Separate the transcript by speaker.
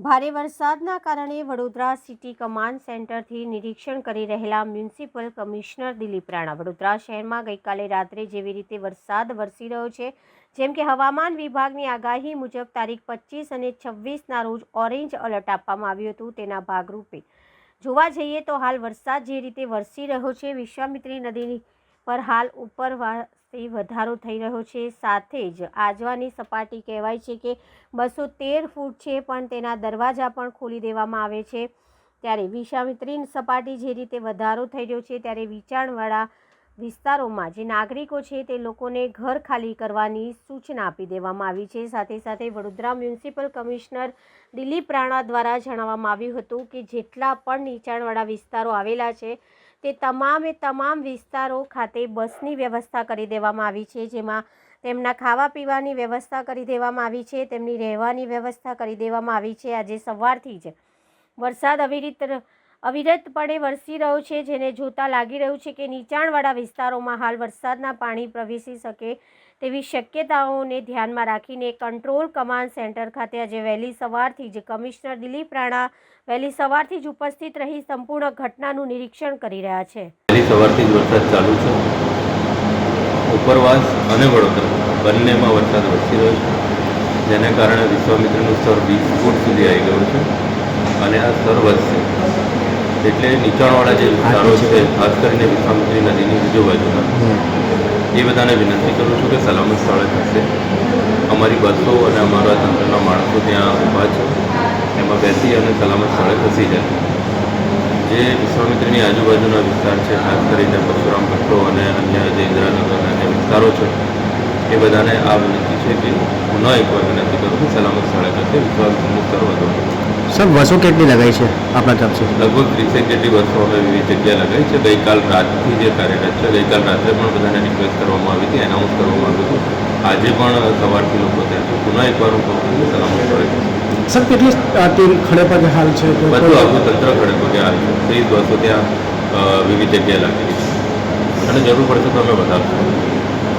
Speaker 1: ભારે વરસાદના કારણે વડોદરા સિટી કમાન્ડ સેન્ટરથી નિરીક્ષણ કરી રહેલા મ્યુનિસિપલ કમિશનર દિલીપ રાણા વડોદરા શહેરમાં ગઈકાલે રાત્રે જેવી રીતે વરસાદ વરસી રહ્યો છે, જેમ કે હવામાન વિભાગની આગાહી મુજબ તારીખ 25 અને 26ના રોજ ઓરેન્જ એલર્ટ આપવામાં આવ્યું હતું, તેના ભાગરૂપે જોવા જઈએ તો હાલ વરસાદ જે રીતે વરસી રહ્યો છે, વિશ્વામિત્રી નદી પર હાલ ઉપરવાસથી વધારો થઈ રહ્યો છે। સાથે જ આજવાની સપાટી કહેવાય છે કે 213 ફૂટ છે, પણ તેના દરવાજા પણ ખોલી દેવામાં આવે છે। ત્યારે વિશ્વામિત્રી સપાટી જે રીતે વધારો થઈ રહ્યો છે, ત્યારે નીચાણવાળા વિસ્તારોમાં જે નાગરિકો છે તે લોકોને ઘર ખાલી કરવાની સૂચના આપી દેવામાં આવી છે। સાથે સાથે વડોદરા મ્યુનિસિપલ કમિશનર દિલીપ રાણા દ્વારા જણાવવામાં આવ્યું હતું કે જેટલા પણ નીચાણવાળા વિસ્તારો આવેલા છે તે તમામ વિસ્તારો ખાતે બસની વ્યવસ્થા કરી દેવામાં આવી છે, જેમાં તેમના ખાવા પીવાની વ્યવસ્થા કરી દેવામાં આવી છે, તેમની રહેવાની વ્યવસ્થા કરી દેવામાં આવી છે। આજે સવારથી જ વરસાદ અવિરતપણે વરસી રહ્યો છે, જેને જોતા લાગી રહ્યું છે કે નીચાણવાળા વિસ્તારોમાં હાલ વરસાદના પાણી પ્રવેશી શકે તેવી શક્યતાઓને ધ્યાનમાં રાખીને કંટ્રોલ કમાન્ડ સેન્ટર ખાતે આજે વહેલી સવારથી જ કમિશનર દિલીપ રાણા વહેલી સવારથી જ ઉપસ્થિત રહી સંપૂર્ણ ઘટનાનું નિરીક્ષણ કરી રહ્યા છે।
Speaker 2: વહેલી સવારથી જ વરસાદ ચાલુ છે। ઉપરવાસ અને વડોદરા બંનેમાં વરસાદ વરસી રહ્યો છે, જેને કારણે વિશ્વામિત્રીનું સ્તર 20 ફૂટ સુધી આવી ગયું છે અને આ સ્તર વધશે, એટલે નીચાણવાળા જે વિસ્તારો છે, ખાસ કરીને વિશ્વામિત્રી નદીની આજુબાજુના, એ બધાને વિનંતી કરું છું કે સલામત સ્થળે થશે। અમારી બસો અને અમારા તંત્રના માણસો ત્યાં ઊભા છે, એમાં બેસી અને સલામત સ્થળે ખસી જાય। જે વિશ્વામિત્રીની આજુબાજુના વિસ્તાર છે, ખાસ કરીને પરશુરામ ભટ્ટો અને અન્ય જે ઇન્દિરાનગર અન્ય વિસ્તારો છે, એ બધાને આ વિનંતી છે કે હું એકવાર વિનંતી કરું કે સલામત સ્થળે થશે। વિશ્વામિત્રીનું સ્તર વધુ
Speaker 3: સર બસો કેટલી લગાઈ છે આપણા તરફથી?
Speaker 2: લગભગ 30 જેટલી બસો અમે વિવિધ જગ્યાએ લગાવી છે। ગઈકાલ રાતથી જે કાર્યરત છે, ગઈકાલ રાત્રે પણ બધાને રિક્વેસ્ટ કરવામાં આવી હતી, એનાઉન્સ કરવામાં આવ્યું હતું। આજે પણ સવારથી લોકો ત્યાં છે। પુનઃ એકવાર હું કહું છું કે સલામત સ્થળે
Speaker 3: સર કેટલી ટીમ ખડે પગે હાલ છે?
Speaker 2: બધું આખું તંત્ર ખડે પગે હાલ છે। 30 બસો ત્યાં વિવિધ જગ્યાએ લાગેલી છે અને જરૂર પડશે તો અમે વધારશું।